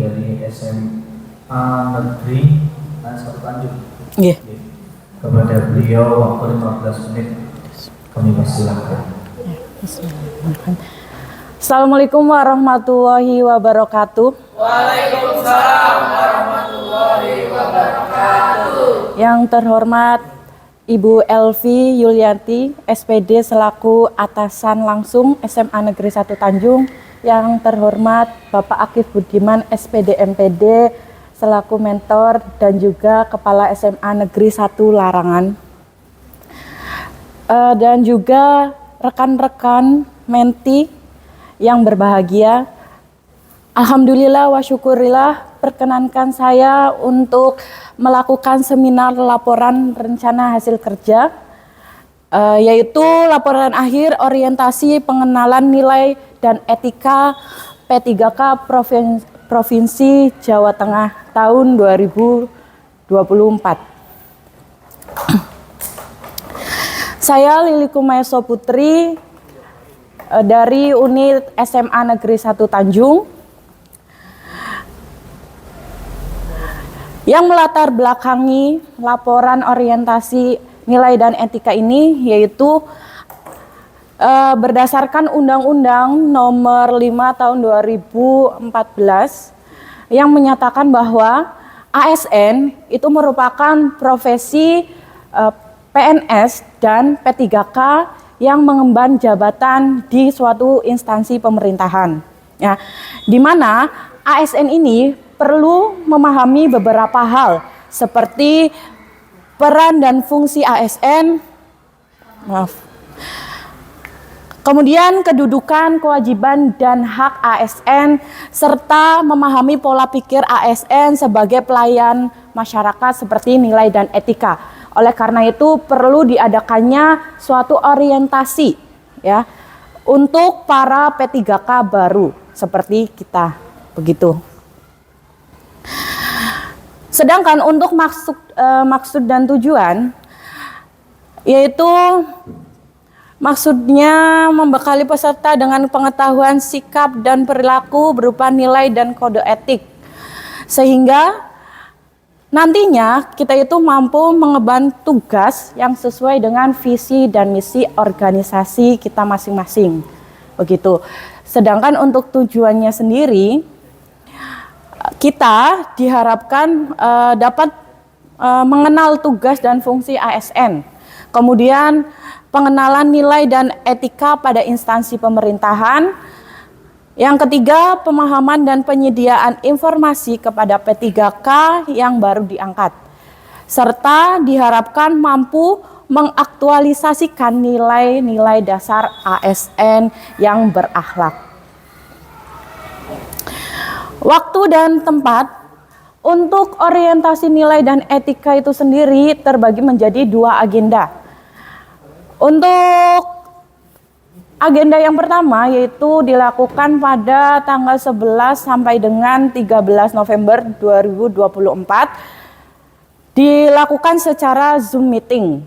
dari SMA Negeri 1 Tanjung. Yeah. Kepada beliau waktu 15 menit kami persilakan. Assalamualaikum warahmatullahi wabarakatuh. Waalaikumsalam warahmatullahi wabarakatuh. Yang terhormat Ibu Elvi Yulianti, SPD selaku atasan langsung SMA Negeri 1 Tanjung. Yang terhormat Bapak Akif Budiman, SPD MPD selaku mentor dan juga Kepala SMA Negeri 1 Larangan. Dan juga rekan-rekan menti yang berbahagia. Alhamdulillah wa syukurillah, perkenankan saya untuk melakukan seminar laporan rencana hasil kerja, yaitu laporan akhir orientasi pengenalan nilai dan etika P3K Provinsi Jawa Tengah tahun 2024. Saya Lili Kumaeso Putri dari unit SMA Negeri 1 Tanjung. Yang melatar belakangi laporan orientasi nilai dan etika ini yaitu berdasarkan Undang-Undang Nomor 5 Tahun 2014 yang menyatakan bahwa ASN itu merupakan profesi PNS dan P3K yang mengemban jabatan di suatu instansi pemerintahan. Ya, di mana ASN ini perlu memahami beberapa hal seperti peran dan fungsi ASN, kemudian kedudukan, kewajiban dan hak ASN, serta memahami pola pikir ASN sebagai pelayan masyarakat seperti nilai dan etika. Oleh karena itu perlu diadakannya suatu orientasi ya untuk para P3K baru seperti kita begitu. Sedangkan untuk maksud dan tujuan, yaitu maksudnya membekali peserta dengan pengetahuan sikap dan perilaku berupa nilai dan kode etik, sehingga nantinya kita itu mampu mengemban tugas yang sesuai dengan visi dan misi organisasi kita masing-masing, begitu. Sedangkan untuk tujuannya sendiri, kita diharapkan dapat mengenal tugas dan fungsi ASN, kemudian pengenalan nilai dan etika pada instansi pemerintahan. Yang ketiga, pemahaman dan penyediaan informasi kepada P3K yang baru diangkat, serta diharapkan mampu mengaktualisasikan nilai-nilai dasar ASN yang berakhlak. Waktu dan tempat untuk orientasi nilai dan etika itu sendiri terbagi menjadi 2 agenda. Untuk agenda yang pertama yaitu dilakukan pada tanggal 11 sampai dengan 13 November 2024, dilakukan secara Zoom meeting.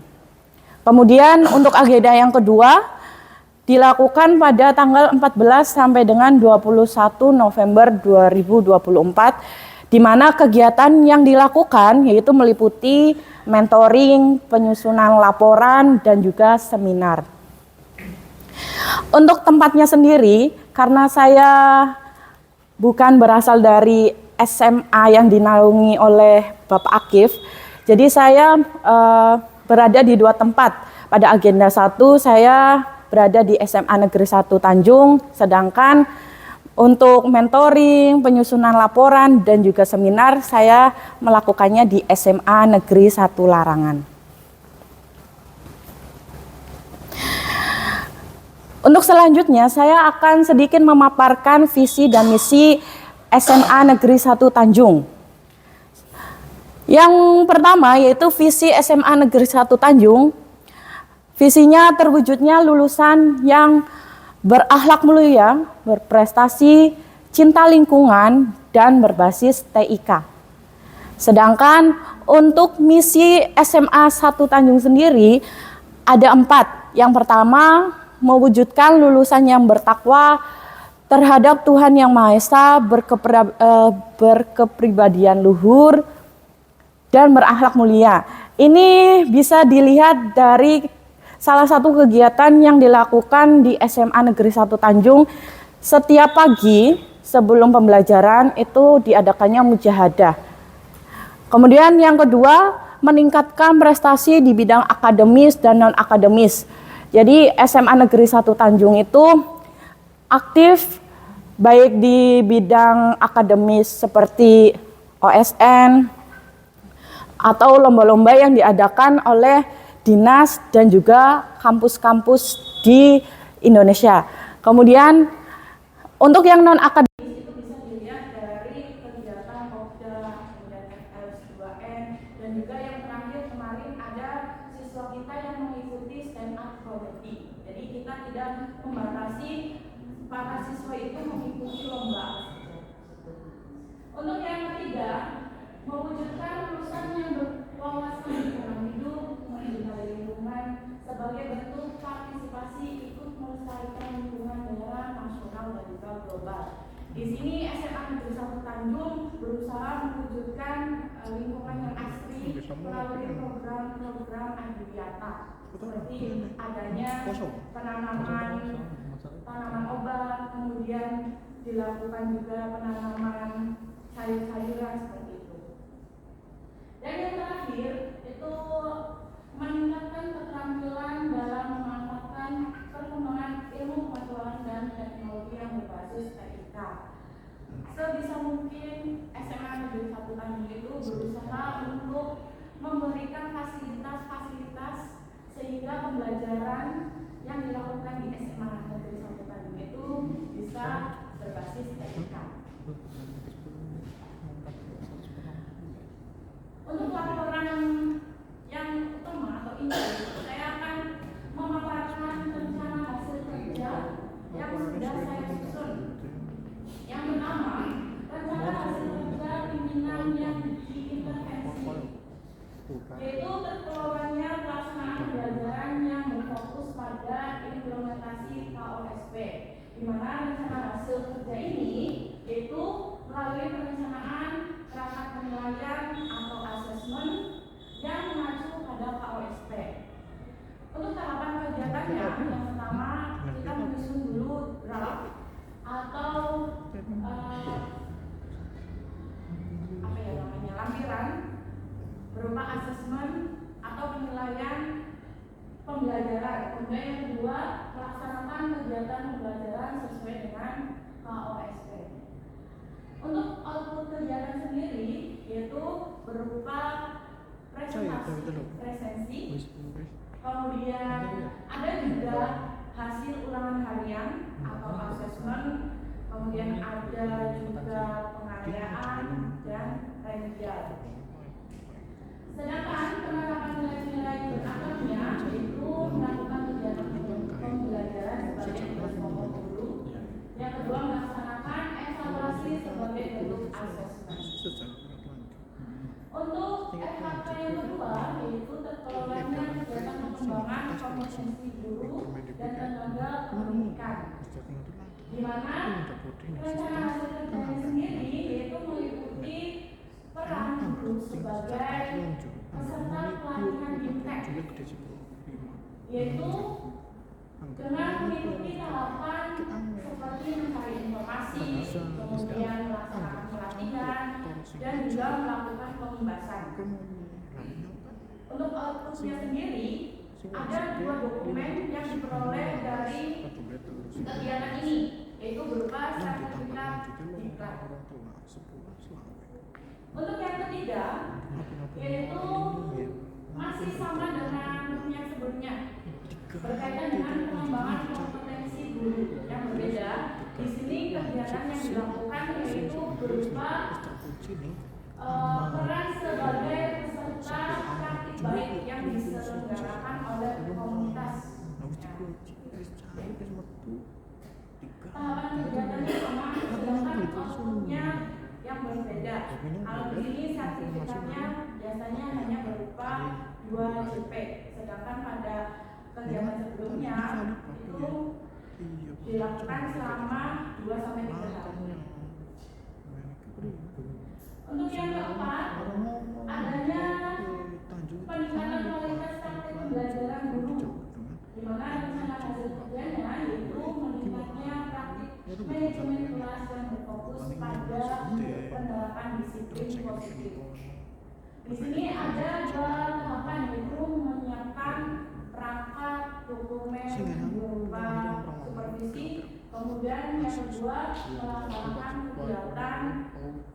Kemudian untuk agenda yang kedua dilakukan pada tanggal 14 sampai dengan 21 November 2024, di mana kegiatan yang dilakukan yaitu meliputi mentoring, penyusunan laporan, dan juga seminar. Untuk tempatnya sendiri, karena saya bukan berasal dari SMA yang dinaungi oleh Bapak Akif, jadi saya berada di 2 tempat. Pada agenda 1 saya berada di SMA Negeri 1 Tanjung, sedangkan untuk mentoring, penyusunan laporan, dan juga seminar saya melakukannya di SMA Negeri 1 Larangan. Untuk selanjutnya saya akan sedikit memaparkan visi dan misi SMA Negeri 1 Tanjung. Yang pertama yaitu visi SMA Negeri 1 Tanjung. Visinya terwujudnya lulusan yang berakhlak mulia, berprestasi, cinta lingkungan, dan berbasis TIK. Sedangkan untuk misi SMA 1 Tanjung sendiri ada 4. Yang pertama, mewujudkan lulusan yang bertakwa, terhadap Tuhan Yang Maha Esa, berkepribadian luhur, dan berakhlak mulia. Ini bisa dilihat dari salah satu kegiatan yang dilakukan di SMA Negeri 1 Tanjung. Setiap pagi sebelum pembelajaran itu diadakannya mujahadah. Kemudian yang kedua, meningkatkan prestasi di bidang akademis dan non-akademis. Jadi SMA Negeri 1 Tanjung itu aktif baik di bidang akademis seperti OSN atau lomba-lomba yang diadakan oleh dinas dan juga kampus-kampus di Indonesia. Kemudian untuk yang non-akademis itu bisa dilihat dari kegiatan Pokja, kemudian FLS2N, dan juga yang terakhir kemarin ada siswa kita yang mengikuti stand up comedy. Jadi kita tidak membatasi para siswa itu mengikuti lomba. Untuk yang ketiga, mewujudkan lulusan yang berwawasan lingkungan hidup, mencintai lingkungan sebagai bentuk partisipasi ikut melestarikan lingkungan daerah, nasional, dan juga global. Di sini SMA Negeri 1 Tanjung berusaha mewujudkan lingkungan yang asri melalui program-program agriyata seperti adanya tanaman obat, kemudian dilakukan juga penanaman sayur-sayuran seperti itu. Dan yang terakhir itu meningkatkan keterampilan dalam memanfaatkan perkembangan ilmu pengetahuan dan teknologi yang berbasis TIK. Sebisa mungkin SMA Negeri 1 Tanjung itu berusaha untuk memberikan fasilitas-fasilitas sehingga pembelajaran yang dilakukan di SMA Negeri 1 Tanjung itu bisa berbasis TIK. Untuk laporan yang utama atau inti, saya akan memaparkan rencana hasil kerja yang sudah saya susun. Yang pertama, rencana hasil kerja pimpinan yang diintervensi, yaitu terkelolanya pelaksanaan pembelajaran yang berfokus pada implementasi KOSP, di mana rencana hasil kerja ini yaitu melalui perencanaan rapat penilaian atau asesmen yang mengacu pada KOSP. Untuk tahapan kegiatannya, yang pertama kita menyusun dulu draft atau lampiran berupa asesmen atau penilaian pembelajaran. Kemudian yang kedua, melaksanakan kegiatan pembelajaran sesuai dengan KOSP. Untuk output kegiatan sendiri yaitu berupa presensi, kemudian ada juga hasil ulangan harian atau asesmen, kemudian ada juga penganiayaan dan remedial. Sedangkan penerapan nilai-nilai akademiknya itu melakukan kegiatan pembelajaran sebagai tugas pokok dulu. Yang kedua, melaksanakan evaluasi sebagai bentuk asesmen. Untuk FHP yang kedua yaitu terkelolanya kegiatan pengembangan kompetensi guru dan tenaga pendidikan, di mana rencana hasil kerjanya sendiri yaitu meliputi peran guru sebagai peserta pelatihan BIMTEK, yaitu dengan mengikuti tahapan seperti mencari informasi, kemudian melaksanakan pelatihan, dan juga melakukan pembahasan. Untuk outputnya sendiri, ada 2 dokumen yang diperoleh dari kegiatan ini, yaitu berupa sertifikat diklat. Untuk yang ketiga, yaitu masih sama dengan yang sebelumnya, berkaitan dengan pengembangan kompetensi guru yang berbeda. Di sini kegiatan yang dilakukan yaitu berupa peran sebagai peserta praktik baik yang diselenggarakan oleh komunitas. Tahapan kegiatannya sama, sedangkan outputnya yang berbeda. Kalau di sini sertifikatnya biasanya hanya berupa 2 JP, sedangkan pada kegiatan sebelumnya itu dilakukan selama 2 sampai 3 hari. Untuk yang keempat, adanya peningkatan kualitas praktik pembelajaran guru, di mana rencana hasil kerjanya yaitu meningkatnya praktik manajemen kelas yang berfokus pada penerapan disiplin positif. Di sini ada 2 tahapan, yaitu menyiapkan perangkat dokumen berupa supervisi, kemudian yang kedua melaksanakan kegiatan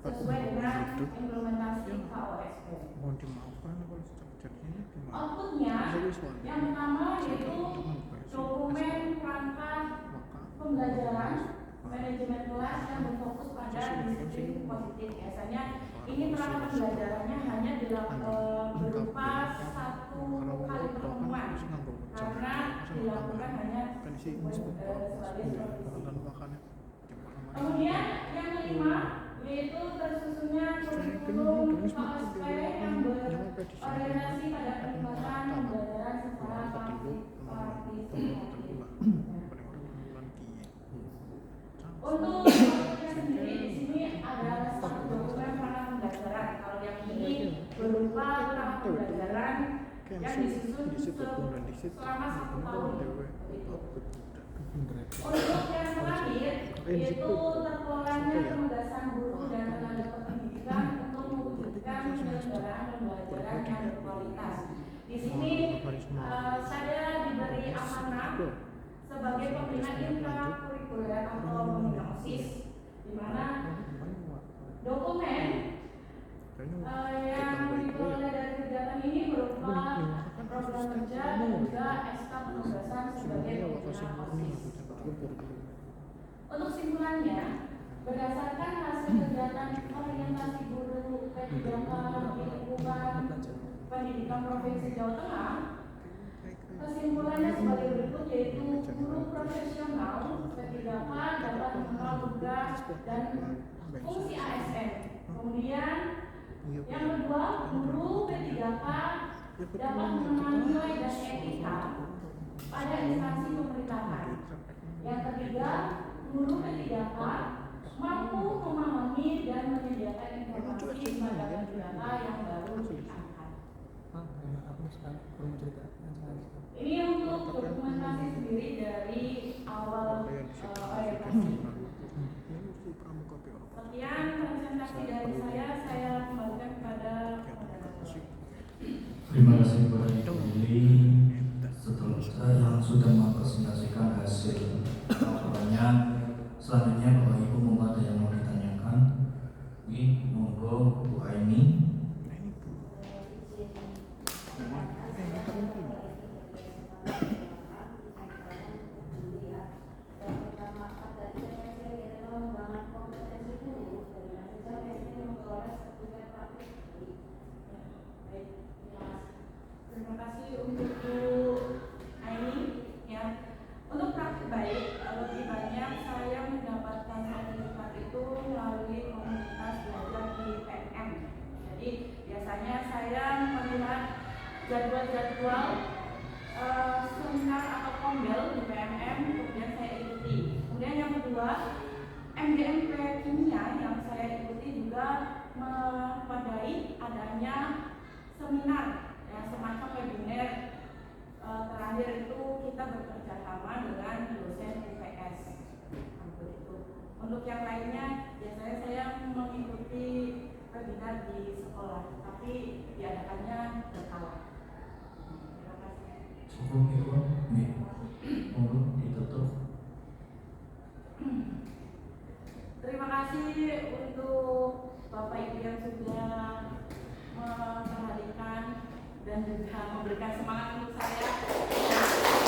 sesuai dengan implementasi KOSP. Outputnya yang pertama yaitu dokumen perangkat pembelajaran manajemen kelas yang berfokus pada disiplin positif. Biasanya ini perangkat pembelajarannya hanya berupa 1 kali pertemuan karena dilakukan hanya sebagai supervisi. Kemudian yang kelima yaitu tersusunnya kurikulum KOSP yang berorientasi pada kenikmatan pembelajaran secara partisipatif. Untuk outputnya sendiri di sini ada 1 dokumen perangkat pembelajaran. Kalau yang ini berupa perangkat pembelajaran yang disusun selama 1 tahun. Untuk yang terakhir yaitu terkelolanya penugasan guru dan tenaga pendidikan untuk mewujudkan penyelenggaraan pembelajaran yang berkualitas. Di sini saya diberi amanah sebagai pembina intrakurikuler atau pembina OSIS, di mana dokumen yang diperoleh dari kegiatan ini berupa program kerja dan juga SK penugasan sebagai pembina OSIS. Untuk simpulannya, berdasarkan hasil kegiatan orientasi guru P3K di lingkungan pendidikan Provinsi Jawa Tengah, kesimpulannya sebagai berikut, yaitu guru profesional P3K dapat mengenal tugas dan fungsi ASN. Kemudian yang kedua, guru P3K dapat mengenal nilai dan etika pada instansi pemerintahan. Yang ketiga, guru P3K mampu memahami dan menyediakan informasi pada P3K yang baru diangkat. Ini untuk dokumentasi sendiri dari awal orientasi. Sekian presentasi dari saya kembalikan kepada Terima kasih kepada Ibu Lili yang sudah mempresentasikan hasil laporannya. Selanjutnya Bapak Ibu monggo ada yang mau ditanyakan. Ini monggo Bu Aini. Terima kasih untuk Bu Aini ya. Untuk praktik baik, lebih banyak saya mendapatkan sertifikat itu melalui komunitas belajar di PNM. Jadi biasanya saya melihat jadwal-jadwal seminar atau kombel di PNM, kemudian saya ikuti. Kemudian yang kedua, MDMP kimia yang saya ikuti juga memadai adanya seminar ya, semacam webinar. Terakhir itu kita bekerja sama dengan dosen UPS. Untuk yang lainnya biasanya saya mengikuti webinar di sekolah, tapi diadakannya berkala. Terima kasih. Cukup Ibu. Monggo ditutup. Terima kasih untuk Bapak Ibu yang sudah memperhatikan dan juga memberikan semangat untuk saya.